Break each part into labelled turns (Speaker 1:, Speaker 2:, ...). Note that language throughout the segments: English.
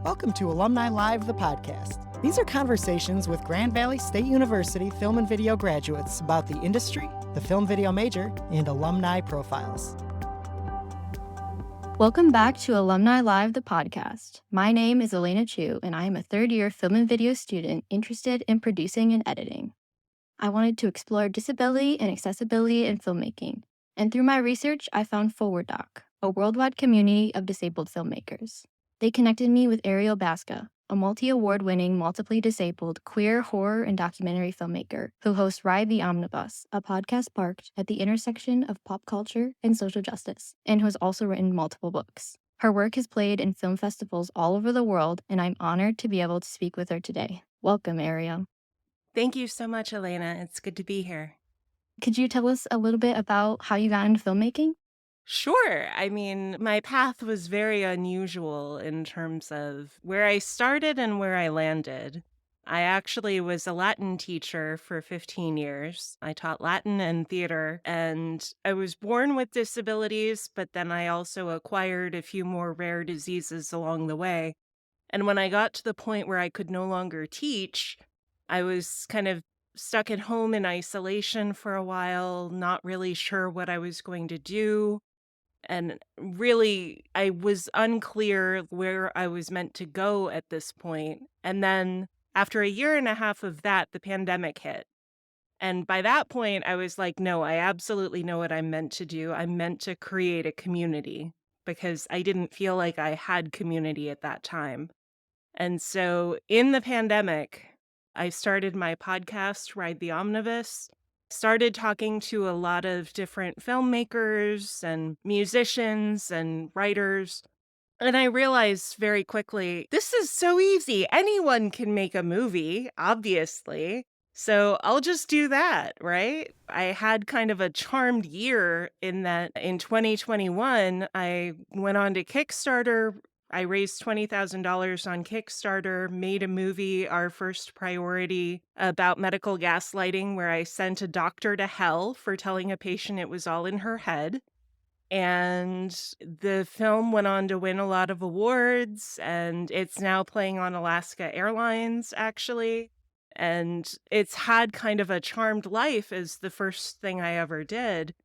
Speaker 1: Welcome to Alumni Live, the podcast. These are conversations with Grand Valley State University film and video graduates about the industry, the film video major, and alumni profiles.
Speaker 2: Welcome back to Alumni Live, the podcast. My name is Elena Chiu, and I am a third-year film and video student interested in producing and editing. I wanted to explore disability and accessibility in filmmaking, and through my research, I found Forward Doc, a worldwide community of disabled filmmakers. They connected me with Ariel Baska, a multi-award-winning, multiply disabled, queer horror and documentary filmmaker who hosts Ride the Omnibus, a podcast parked at the intersection of pop culture and social justice, and who has also written multiple books. Her work has played in film festivals all over the world, and I'm honored to be able to speak with her today. Welcome, Ariel.
Speaker 3: Thank you so much, Elena. It's good to be here.
Speaker 2: Could you tell us a little bit about how you got into filmmaking?
Speaker 3: Sure. My path was very unusual in terms of where I started and where I landed. I actually was a Latin teacher for 15 years. I taught Latin and theater, and I was born with disabilities, but then I also acquired a few more rare diseases along the way. And when I got to the point where I could no longer teach, I was kind of stuck at home in isolation for a while, not really sure what I was going to do. And really, I was unclear where I was meant to go at this point. And then after a year and a half of that, the pandemic hit. And by that point, I was like, no, I absolutely know what I'm meant to do. I'm meant to create a community because I didn't feel like I had community at that time. And so in the pandemic, I started my podcast, Ride the Omnibus. Started talking to a lot of different filmmakers and musicians and writers. And I realized very quickly, this is so easy. Anyone can make a movie, obviously. So I'll just do that, right? I had kind of a charmed year in that in 2021, I went on to Kickstarter. I raised $20,000 on Kickstarter, made a movie, Our First Priority, about medical gaslighting, where I sent a doctor to hell for telling a patient it was all in her head. And the film went on to win a lot of awards, and it's now playing on Alaska Airlines, actually. And it's had kind of a charmed life as the first thing I ever did.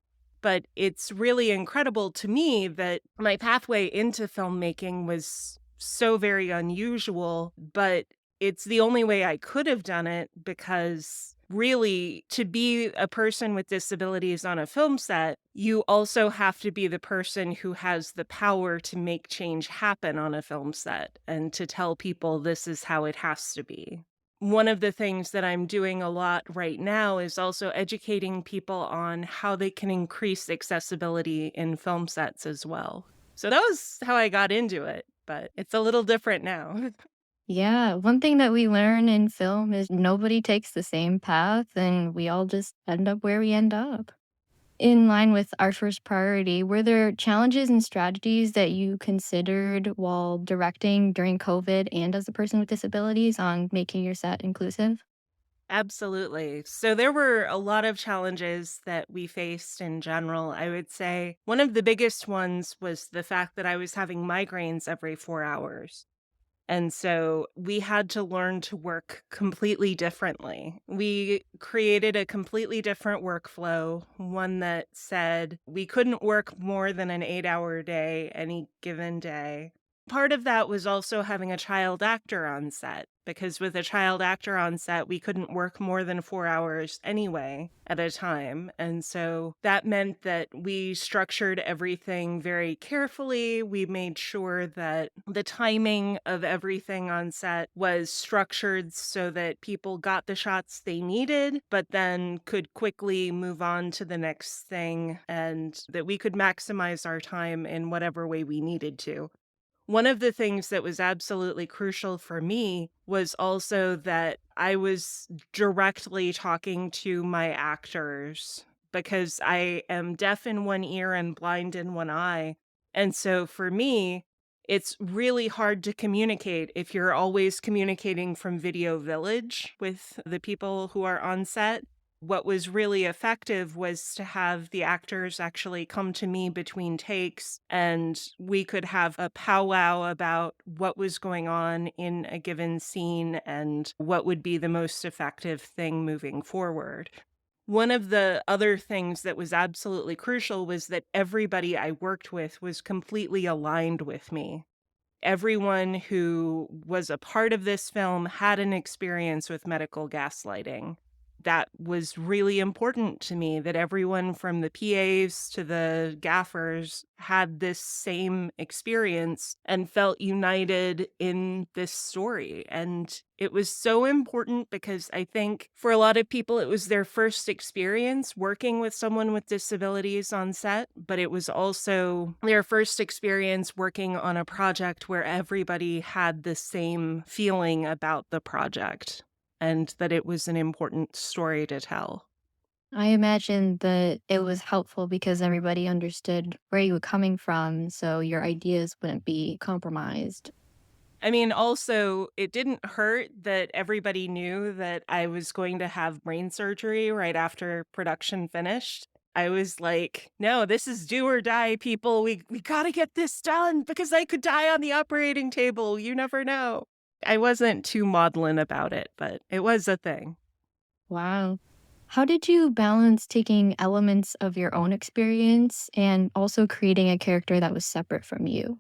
Speaker 3: But it's really incredible to me that my pathway into filmmaking was so very unusual, but it's the only way I could have done it because really, to be a person with disabilities on a film set, you also have to be the person who has the power to make change happen on a film set and to tell people this is how it has to be. One of the things that I'm doing a lot right now is also educating people on how they can increase accessibility in film sets as well. So that was how I got into it, but it's a little different now.
Speaker 2: Yeah, one thing that we learn in film is nobody takes the same path, and we all just end up where we end up. In line with Our First Priority, were there challenges and strategies that you considered while directing during COVID and as a person with disabilities on making your set inclusive?
Speaker 3: Absolutely. So there were a lot of challenges that we faced in general. I would say one of the biggest ones was the fact that I was having migraines every 4 hours. And so we had to learn to work completely differently. We created a completely different workflow, one that said we couldn't work more than an 8-hour day any given day. Part of that was also having a child actor on set, because with a child actor on set, we couldn't work more than 4 hours anyway at a time. And so that meant that we structured everything very carefully. We made sure that the timing of everything on set was structured so that people got the shots they needed, but then could quickly move on to the next thing, and that we could maximize our time in whatever way we needed to. One of the things that was absolutely crucial for me was also that I was directly talking to my actors because I am deaf in one ear and blind in one eye. And so for me, it's really hard to communicate if you're always communicating from Video Village with the people who are on set. What was really effective was to have the actors actually come to me between takes, and we could have a powwow about what was going on in a given scene and what would be the most effective thing moving forward. One of the other things that was absolutely crucial was that everybody I worked with was completely aligned with me. Everyone who was a part of this film had an experience with medical gaslighting. That was really important to me, that everyone from the PAs to the gaffers had this same experience and felt united in this story. And it was so important because I think for a lot of people, it was their first experience working with someone with disabilities on set, but it was also their first experience working on a project where everybody had the same feeling about the project and that it was an important story to tell.
Speaker 2: I imagine that it was helpful because everybody understood where you were coming from, so your ideas wouldn't be compromised.
Speaker 3: I mean, also, it didn't hurt that everybody knew that I was going to have brain surgery right after production finished. I was like, no, this is do or die, people. We got to get this done because I could die on the operating table. You never know. I wasn't too maudlin about it, but it was a thing.
Speaker 2: Wow. How did you balance taking elements of your own experience and also creating a character that was separate from you?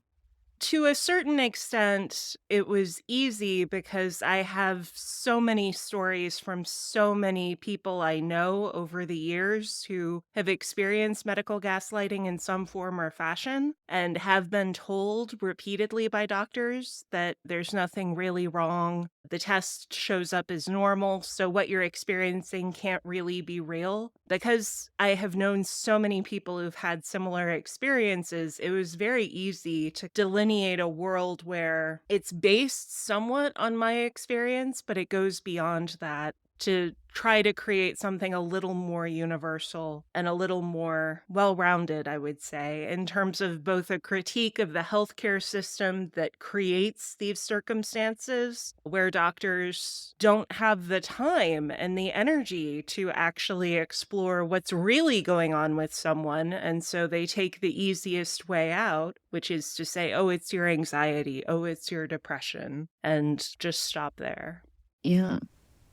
Speaker 3: To a certain extent, it was easy because I have so many stories from so many people I know over the years who have experienced medical gaslighting in some form or fashion and have been told repeatedly by doctors that there's nothing really wrong. The test shows up as normal, so what you're experiencing can't really be real. Because I have known so many people who've had similar experiences, it was very easy to delineate a world where it's based somewhat on my experience, but it goes beyond that to try to create something a little more universal and a little more well-rounded, I would say, in terms of both a critique of the healthcare system that creates these circumstances where doctors don't have the time and the energy to actually explore what's really going on with someone. And so they take the easiest way out, which is to say, oh, it's your anxiety, oh, it's your depression, and just stop there.
Speaker 2: Yeah.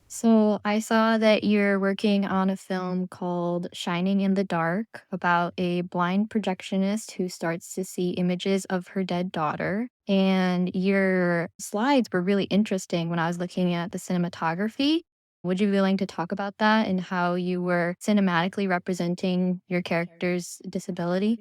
Speaker 2: So I saw that you're working on a film called Shining in the Dark about a blind projectionist who starts to see images of her dead daughter. And your slides were really interesting when I was looking at the cinematography. Would you be willing to talk about that and how you were cinematically representing your character's disability?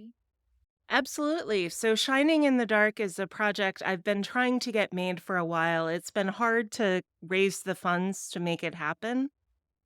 Speaker 3: Absolutely. So, Shining in the Dark is a project I've been trying to get made for a while. It's been hard to raise the funds to make it happen.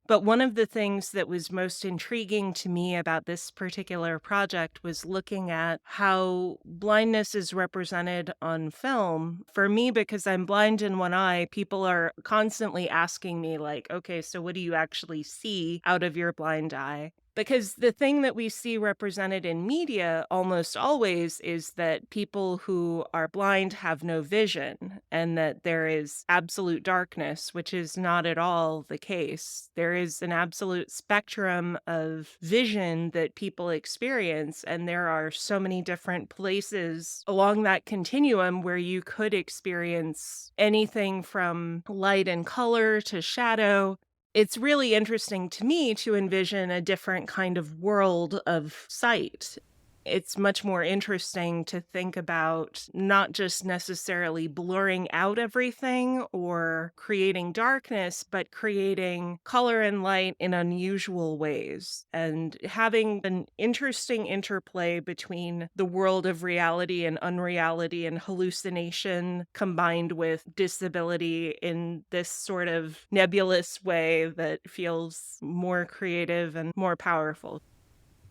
Speaker 3: But one of the things that was most intriguing to me about this particular project was looking at how blindness is represented on film. For me, because I'm blind in one eye, people are constantly asking me, like, okay, so what do you actually see out of your blind eye? Because the thing that we see represented in media almost always is that people who are blind have no vision and that there is absolute darkness, which is not at all the case. There is an absolute spectrum of vision that people experience, and there are so many different places along that continuum where you could experience anything from light and color to shadow. It's really interesting to me to envision a different kind of world of sight. It's much more interesting to think about not just necessarily blurring out everything or creating darkness, but creating color and light in unusual ways and having an interesting interplay between the world of reality and unreality and hallucination combined with disability in this sort of nebulous way that feels more creative and more powerful.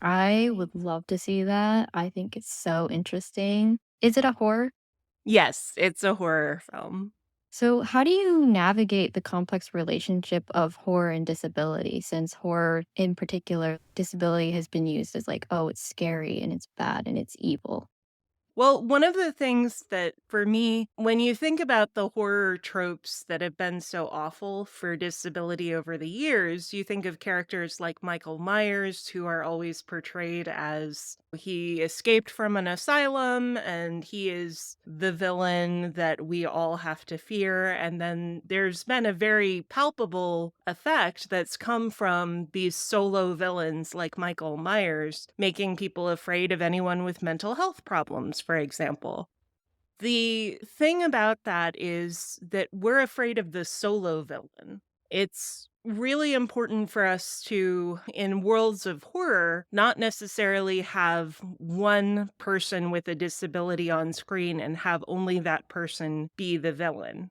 Speaker 2: I would love to see that. I think it's so interesting. Is it a horror?
Speaker 3: Yes, it's a horror film.
Speaker 2: So, how do you navigate the complex relationship of horror and disability? Since horror, in particular, disability has been used as like, oh, it's scary and it's bad and it's evil.
Speaker 3: Well, one of the things that for me, when you think about the horror tropes that have been so awful for disability over the years, you think of characters like Michael Myers, who are always portrayed as he escaped from an asylum and he is the villain that we all have to fear. And then there's been a very palpable effect that's come from these solo villains like Michael Myers, making people afraid of anyone with mental health problems, for example. The thing about that is that we're afraid of the solo villain. It's really important for us to, in worlds of horror, not necessarily have one person with a disability on screen and have only that person be the villain.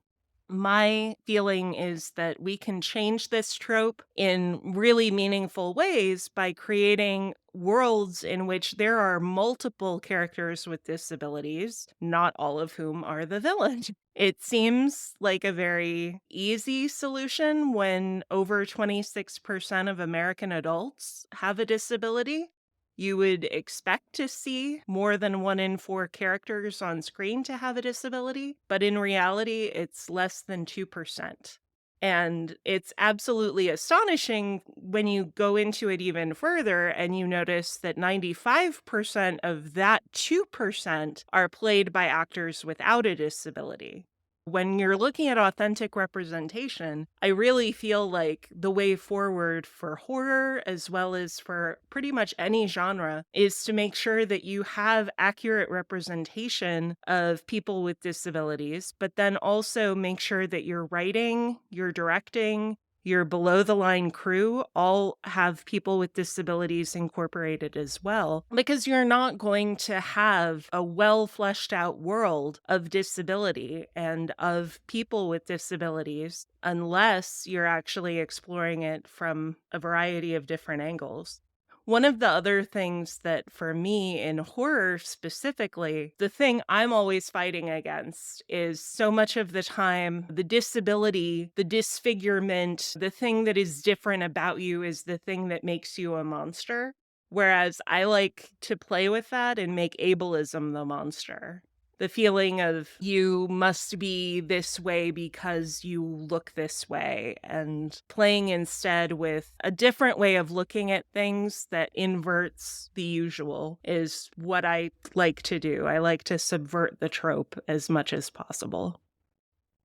Speaker 3: My feeling is that we can change this trope in really meaningful ways by creating worlds in which there are multiple characters with disabilities, not all of whom are the villain. It seems like a very easy solution when over 26% of American adults have a disability. You would expect to see more than 1 in 4 characters on screen to have a disability, but in reality, it's less than 2%. And it's absolutely astonishing when you go into it even further and you notice that 95% of that 2% are played by actors without a disability. When you're looking at authentic representation, I really feel like the way forward for horror, as well as for pretty much any genre, is to make sure that you have accurate representation of people with disabilities, but then also make sure that your writing, your directing, your below the line crew all have people with disabilities incorporated as well, because you're not going to have a well fleshed out world of disability and of people with disabilities unless you're actually exploring it from a variety of different angles. One of the other things that for me in horror specifically, the thing I'm always fighting against is so much of the time the disability, the disfigurement, the thing that is different about you is the thing that makes you a monster. Whereas I like to play with that and make ableism the monster. The feeling of you must be this way because you look this way, and playing instead with a different way of looking at things that inverts the usual is what I like to do. I like to subvert the trope as much as possible.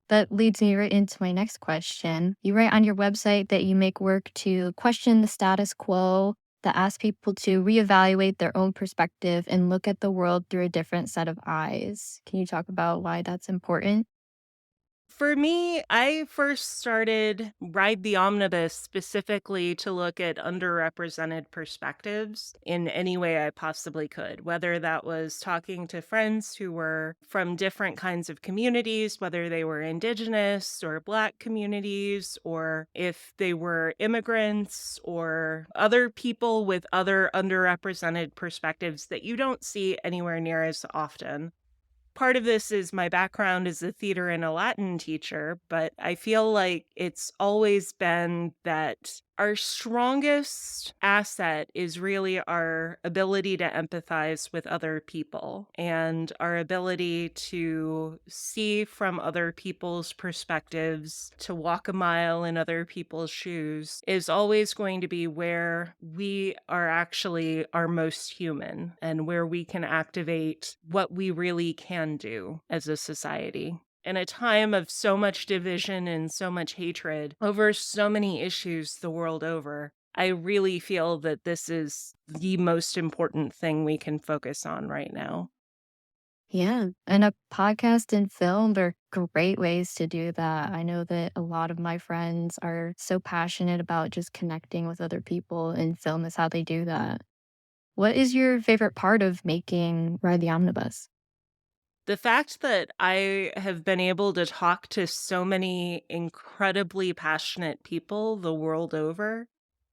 Speaker 2: That leads me right into my next question. You write on your website that you make work to question the status quo, that asks people to reevaluate their own perspective and look at the world through a different set of eyes. Can you talk about why that's important?
Speaker 3: For me, I first started Ride the Omnibus specifically to look at underrepresented perspectives in any way I possibly could, whether that was talking to friends who were from different kinds of communities, whether they were indigenous or Black communities, or if they were immigrants or other people with other underrepresented perspectives that you don't see anywhere near as often. Part of this is my background as a theater and a Latin teacher, but I feel like it's always been that our strongest asset is really our ability to empathize with other people and our ability to see from other people's perspectives, to walk a mile in other people's shoes is always going to be where we are actually our most human and where we can activate what we really can do as a society. In a time of so much division and so much hatred over so many issues the world over, I really feel that this is the most important thing we can focus on right now.
Speaker 2: Yeah, and a podcast and film are great ways to do that. I know that a lot of my friends are so passionate about just connecting with other people, and film is how they do that. What is your favorite part of making Ride the Omnibus?
Speaker 3: The fact that I have been able to talk to so many incredibly passionate people the world over.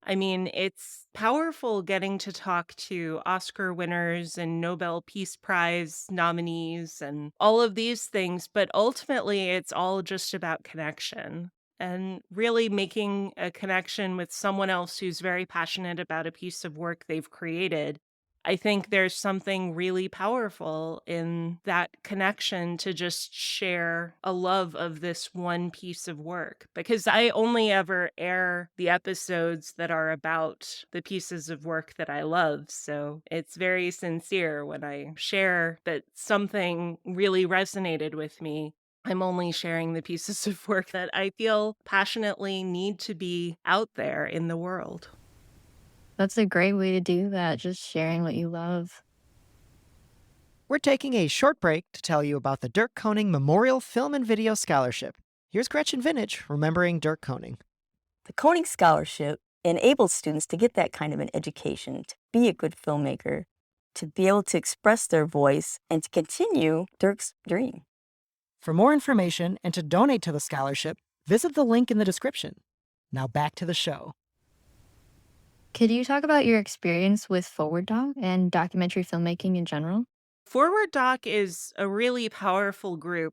Speaker 3: I mean, it's powerful getting to talk to Oscar winners and Nobel Peace Prize nominees and all of these things, but ultimately it's all just about connection and really making a connection with someone else who's very passionate about a piece of work they've created. I think there's something really powerful in that connection to just share a love of this one piece of work, because I only ever air the episodes that are about the pieces of work that I love. So it's very sincere when I share that something really resonated with me. I'm only sharing the pieces of work that I feel passionately need to be out there in the world.
Speaker 2: That's a great way to do that, just sharing what you love.
Speaker 1: We're taking a short break to tell you about the Dirk Koning Memorial Film and Video Scholarship. Here's Gretchen Vintage remembering Dirk Koning.
Speaker 4: The Koning Scholarship enables students to get that kind of an education, to be a good filmmaker, to be able to express their voice, and to continue Dirk's dream.
Speaker 1: For more information and to donate to the scholarship, visit the link in the description. Now back to the show.
Speaker 2: Could you talk about your experience with Forward Doc and documentary filmmaking in general?
Speaker 3: Forward Doc is a really powerful group,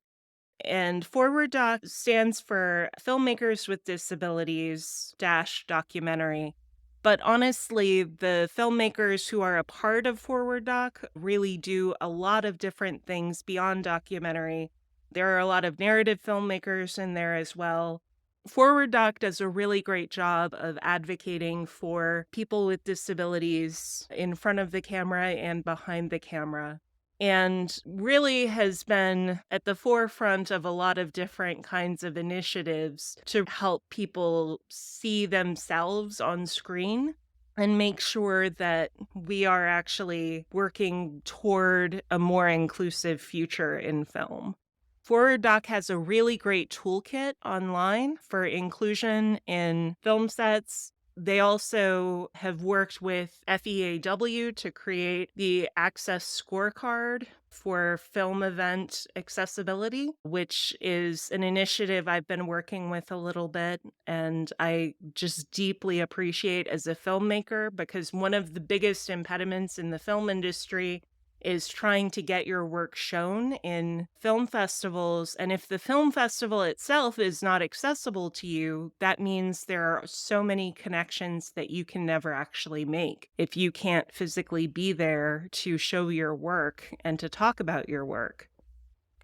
Speaker 3: and Forward Doc stands for Filmmakers with Disabilities dash documentary. But honestly, the filmmakers who are a part of Forward Doc really do a lot of different things beyond documentary. There are a lot of narrative filmmakers in there as well. Forward Doc does a really great job of advocating for people with disabilities in front of the camera and behind the camera, and really has been at the forefront of a lot of different kinds of initiatives to help people see themselves on screen and make sure that we are actually working toward a more inclusive future in film. Forward Doc has a really great toolkit online for inclusion in film sets. They also have worked with FEAW to create the Access Scorecard for film event accessibility, which is an initiative I've been working with a little bit, and I just deeply appreciate as a filmmaker, because one of the biggest impediments in the film industry is trying to get your work shown in film festivals. And if the film festival itself is not accessible to you, that means there are so many connections that you can never actually make if you can't physically be there to show your work and to talk about your work.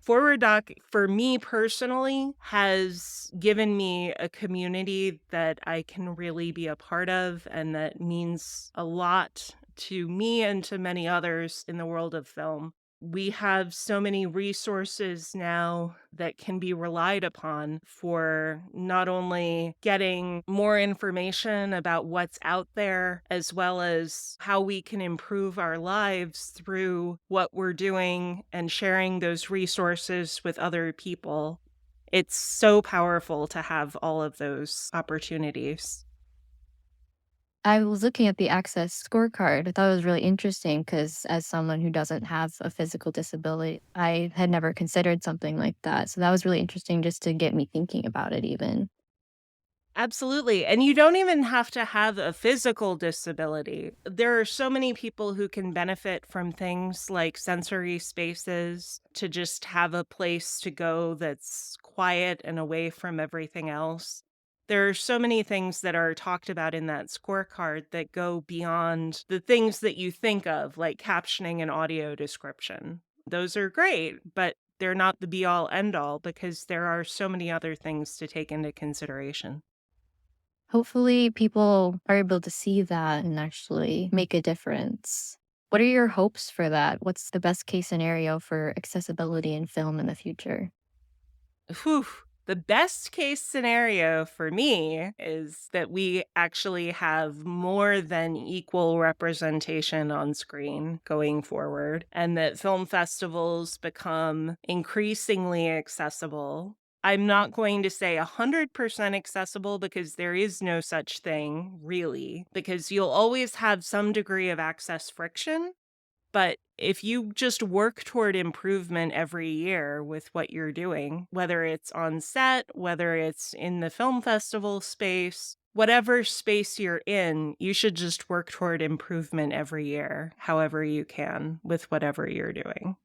Speaker 3: Forward Doc, for me personally, has given me a community that I can really be a part of, and that means a lot to me and to many others in the world of film. We have so many resources now that can be relied upon for not only getting more information about what's out there, as well as how we can improve our lives through what we're doing and sharing those resources with other people. It's so powerful to have all of those opportunities.
Speaker 2: I was looking at the Access Scorecard. I thought it was really interesting because, as someone who doesn't have a physical disability, I had never considered something like that. So that was really interesting just to get me thinking about it, even.
Speaker 3: Absolutely. And you don't even have to have a physical disability. There are so many people who can benefit from things like sensory spaces, to just have a place to go that's quiet and away from everything else. There are so many things that are talked about in that scorecard that go beyond the things that you think of, like captioning and audio description. Those are great, but they're not the be all end all, because there are so many other things to take into consideration.
Speaker 2: Hopefully, people are able to see that and actually make a difference. What are your hopes for that? What's the best case scenario for accessibility in film in the future?
Speaker 3: Whew. The best case scenario for me is that we actually have more than equal representation on screen going forward, and that film festivals become increasingly accessible. I'm not going to say 100% accessible, because there is no such thing, really, because you'll always have some degree of access friction. But if you just work toward improvement every year with what you're doing, whether it's on set, whether it's in the film festival space, whatever space you're in, you should just work toward improvement every year, however you can, with whatever you're doing.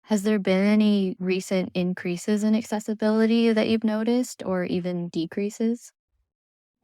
Speaker 2: Has there been any recent increases in accessibility that you've noticed, or even decreases?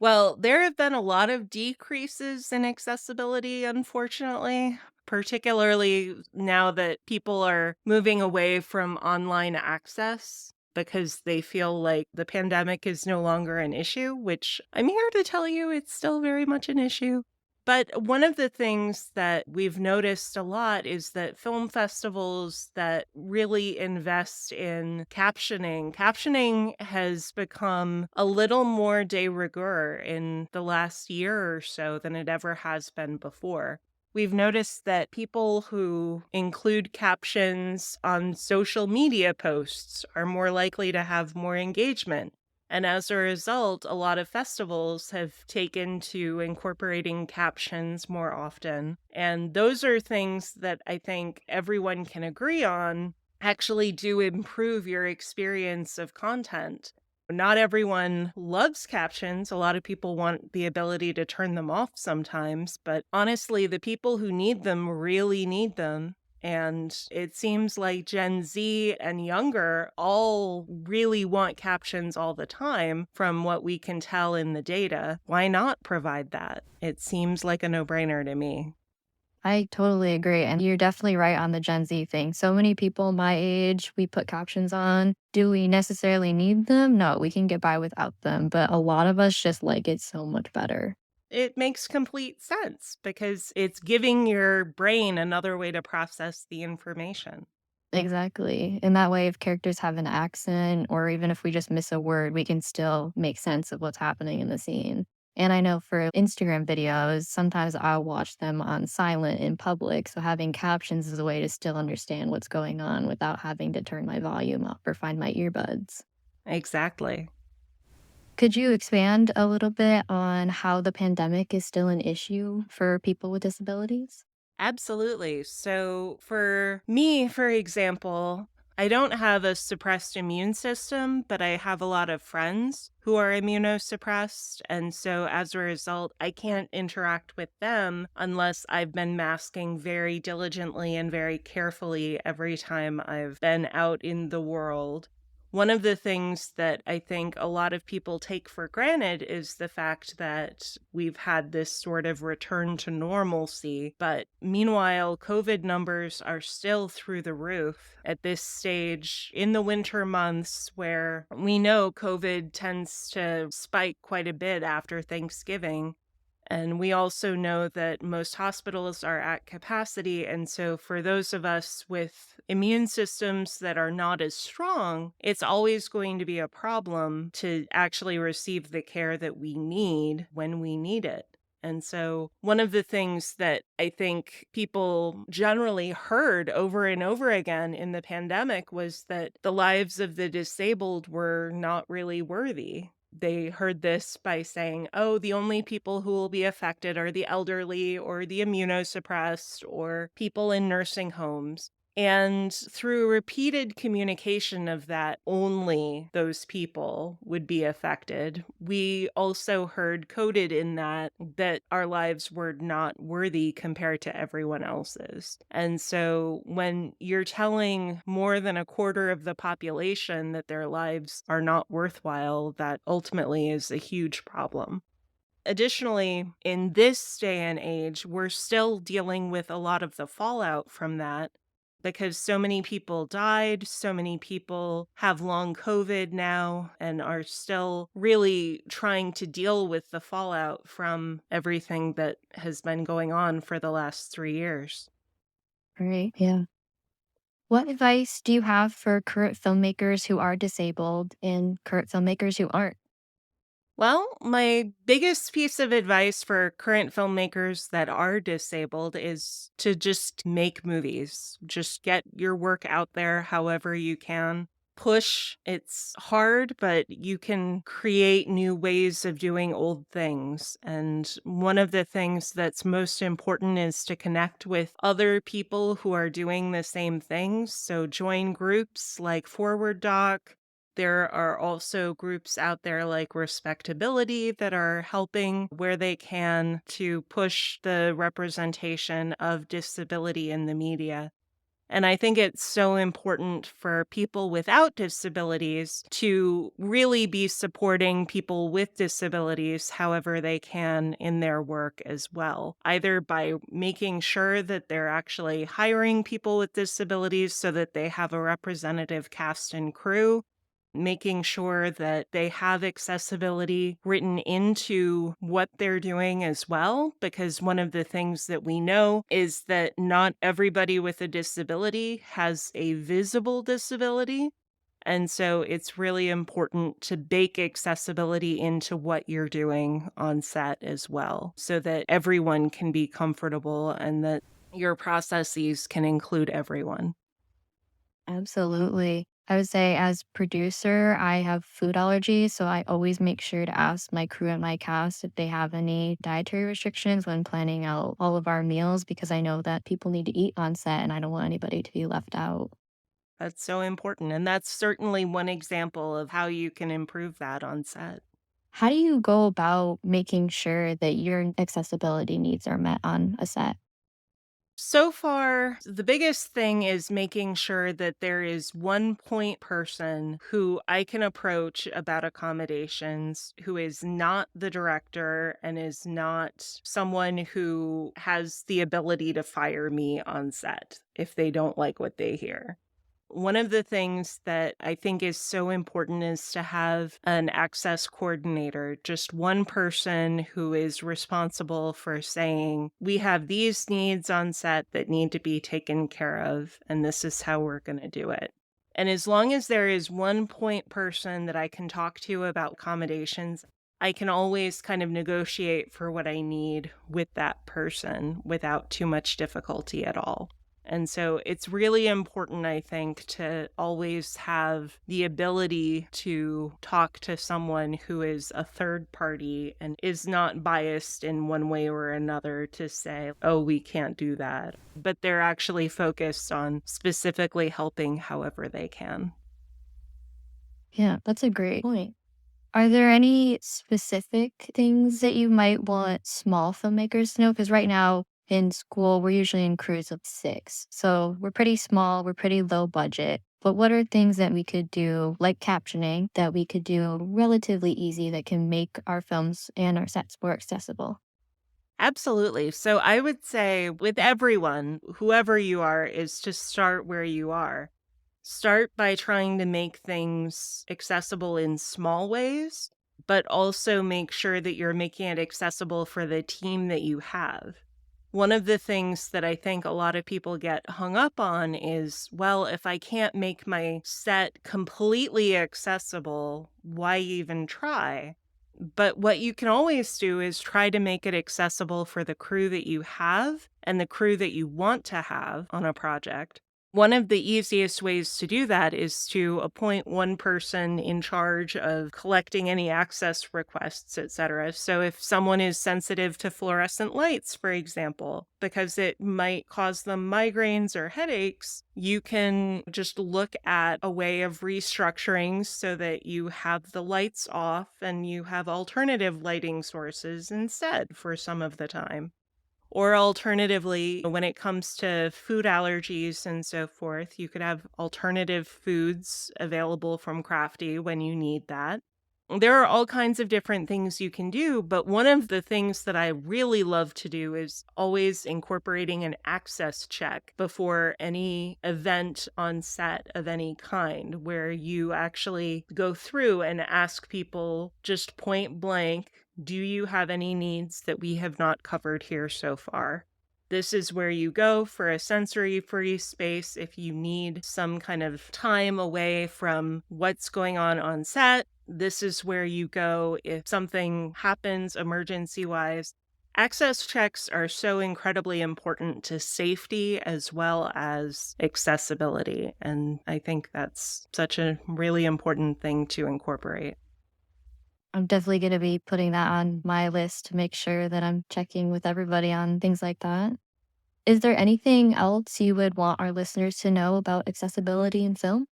Speaker 3: Well, there have been a lot of decreases in accessibility, unfortunately. particularly now that people are moving away from online access because they feel like the pandemic is no longer an issue, which I'm here to tell you it's still very much an issue. But one of the things that we've noticed a lot is that film festivals that really invest in captioning has become a little more de rigueur in the last year or so than it ever has been before. We've noticed that people who include captions on social media posts are more likely to have more engagement. And as a result, a lot of festivals have taken to incorporating captions more often. And those are things that I think everyone can agree on actually do improve your experience of content. Not everyone loves captions. A lot of people want the ability to turn them off sometimes. But honestly, the people who need them really need them. And it seems like Gen Z and younger all really want captions all the time from what we can tell in the data. Why not provide that? It seems like a no-brainer to me.
Speaker 2: I totally agree. And you're definitely right on the Gen Z thing. So many people my age, we put captions on. Do we necessarily need them? No, we can get by without them. But a lot of us just like it so much better.
Speaker 3: It makes complete sense because it's giving your brain another way to process the information.
Speaker 2: Exactly. In that way, if characters have an accent or even if we just miss a word, we can still make sense of what's happening in the scene. And I know for Instagram videos, sometimes I'll watch them on silent in public. So having captions is a way to still understand what's going on without having to turn my volume up or find my earbuds.
Speaker 3: Exactly.
Speaker 2: Could you expand a little bit on how the pandemic is still an issue for people with disabilities?
Speaker 3: Absolutely. So for me, for example, I don't have a suppressed immune system, but I have a lot of friends who are immunosuppressed. And so as a result, I can't interact with them unless I've been masking very diligently and very carefully every time I've been out in the world. One of the things that I think a lot of people take for granted is the fact that we've had this sort of return to normalcy. But meanwhile, COVID numbers are still through the roof at this stage in the winter months where we know COVID tends to spike quite a bit after Thanksgiving. And we also know that most hospitals are at capacity. And so, for those of us with immune systems that are not as strong, it's always going to be a problem to actually receive the care that we need when we need it. And so, one of the things that I think people generally heard over and over again in the pandemic was that the lives of the disabled were not really worthy. They heard this by saying, oh, the only people who will be affected are the elderly or the immunosuppressed or people in nursing homes. And through repeated communication of that only those people would be affected, we also heard coded in that our lives were not worthy compared to everyone else's. And so when you're telling more than a quarter of the population that their lives are not worthwhile, that ultimately is a huge problem. Additionally, in this day and age, we're still dealing with a lot of the fallout from that because so many people died, so many people have long COVID now and are still really trying to deal with the fallout from everything that has been going on for the last 3 years.
Speaker 2: Right. Yeah. What advice do you have for current filmmakers who are disabled and current filmmakers who aren't?
Speaker 3: Well, my biggest piece of advice for current filmmakers that are disabled is to just make movies. Just get your work out there however you can. Push. It's hard, but you can create new ways of doing old things. And one of the things that's most important is to connect with other people who are doing the same things. So join groups like Forward Doc. There are also groups out there like Respectability that are helping where they can to push the representation of disability in the media. And I think it's so important for people without disabilities to really be supporting people with disabilities however they can in their work as well, either by making sure that they're actually hiring people with disabilities so that they have a representative cast and crew, making sure that they have accessibility written into what they're doing as well. Because one of the things that we know is that not everybody with a disability has a visible disability. And so it's really important to bake accessibility into what you're doing on set as well, so that everyone can be comfortable and that your processes can include everyone.
Speaker 2: Absolutely. I would say as producer, I have food allergies, so I always make sure to ask my crew and my cast if they have any dietary restrictions when planning out all of our meals because I know that people need to eat on set and I don't want anybody to be left out.
Speaker 3: That's so important. And that's certainly one example of how you can improve that on set.
Speaker 2: How do you go about making sure that your accessibility needs are met on a set?
Speaker 3: So far, the biggest thing is making sure that there is one point person who I can approach about accommodations who is not the director and is not someone who has the ability to fire me on set if they don't like what they hear. One of the things that I think is so important is to have an access coordinator, just one person who is responsible for saying, we have these needs on set that need to be taken care of, and this is how we're going to do it. And as long as there is one point person that I can talk to about accommodations, I can always kind of negotiate for what I need with that person without too much difficulty at all. And so it's really important, I think, to always have the ability to talk to someone who is a third party and is not biased in one way or another to say, oh, we can't do that. But they're actually focused on specifically helping however they can.
Speaker 2: Yeah, that's a great point. Are there any specific things that you might want small filmmakers to know? Because right now in school, we're usually in crews of 6. So we're pretty small, we're pretty low budget. But what are things that we could do, like captioning, that we could do relatively easy that can make our films and our sets more accessible?
Speaker 3: Absolutely. So I would say with everyone, whoever you are, is to start where you are. Start by trying to make things accessible in small ways, but also make sure that you're making it accessible for the team that you have. One of the things that I think a lot of people get hung up on is, well, if I can't make my set completely accessible, why even try? But what you can always do is try to make it accessible for the crew that you have and the crew that you want to have on a project. One of the easiest ways to do that is to appoint one person in charge of collecting any access requests, etc. So if someone is sensitive to fluorescent lights, for example, because it might cause them migraines or headaches, you can just look at a way of restructuring so that you have the lights off and you have alternative lighting sources instead for some of the time. Or alternatively, when it comes to food allergies and so forth, you could have alternative foods available from Crafty when you need that. There are all kinds of different things you can do, but one of the things that I really love to do is always incorporating an access check before any event on set of any kind, where you actually go through and ask people just point blank, do you have any needs that we have not covered here so far? This is where you go for a sensory-free space if you need some kind of time away from what's going on set. This is where you go if something happens emergency-wise. Access checks are so incredibly important to safety as well as accessibility, and I think that's such a really important thing to incorporate.
Speaker 2: I'm definitely going to be putting that on my list to make sure that I'm checking with everybody on things like that. Is there anything else you would want our listeners to know about accessibility in film?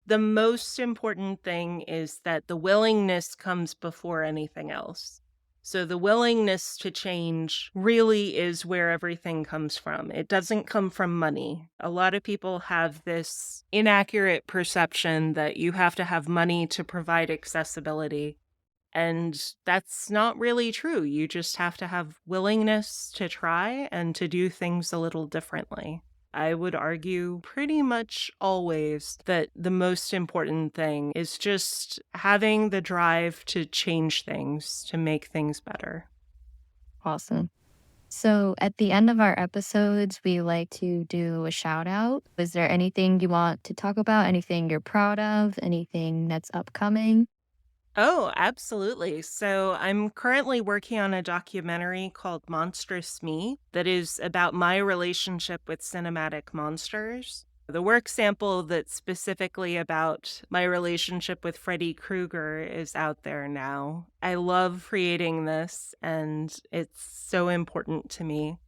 Speaker 3: The most important thing is that the willingness comes before anything else. So the willingness to change really is where everything comes from. It doesn't come from money. A lot of people have this inaccurate perception that you have to have money to provide accessibility. And that's not really true. You just have to have willingness to try and to do things a little differently. I would argue pretty much always that the most important thing is just having the drive to change things, to make things better.
Speaker 2: Awesome. So at the end of our episodes, we like to do a shout out. Is there anything you want to talk about? Anything you're proud of? Anything that's upcoming?
Speaker 3: Oh, absolutely. So I'm currently working on a documentary called Monstrous Me that is about my relationship with cinematic monsters. The work sample that's specifically about my relationship with Freddy Krueger is out there now. I love creating this, and it's so important to me.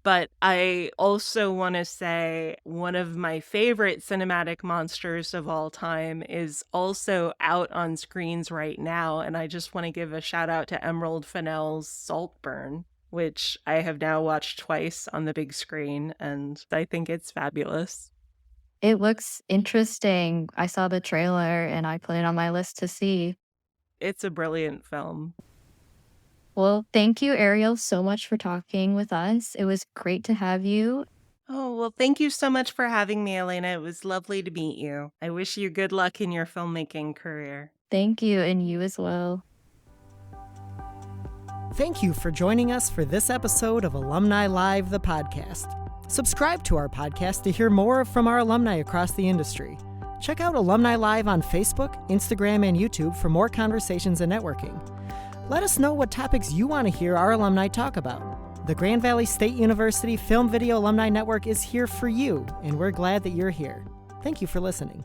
Speaker 3: But I also want to say one of my favorite cinematic monsters of all time is also out on screens right now. And I just want to give a shout out to Emerald Fennell's Saltburn, which I have now watched twice on the big screen. And I think it's fabulous.
Speaker 2: It looks interesting. I saw the trailer and I put it on my list to see.
Speaker 3: It's a brilliant film.
Speaker 2: Well, thank you, Ariel, so much for talking with us. It was great to have you.
Speaker 3: Oh, well, thank you so much for having me, Elena. It was lovely to meet you. I wish you good luck in your filmmaking career.
Speaker 2: Thank you, and you as well.
Speaker 1: Thank you for joining us for this episode of Alumni Live, the podcast. Subscribe to our podcast to hear more from our alumni across the industry. Check out Alumni Live on Facebook, Instagram, and YouTube for more conversations and networking. Let us know what topics you want to hear our alumni talk about. The Grand Valley State University Film Video Alumni Network is here for you, and we're glad that you're here. Thank you for listening.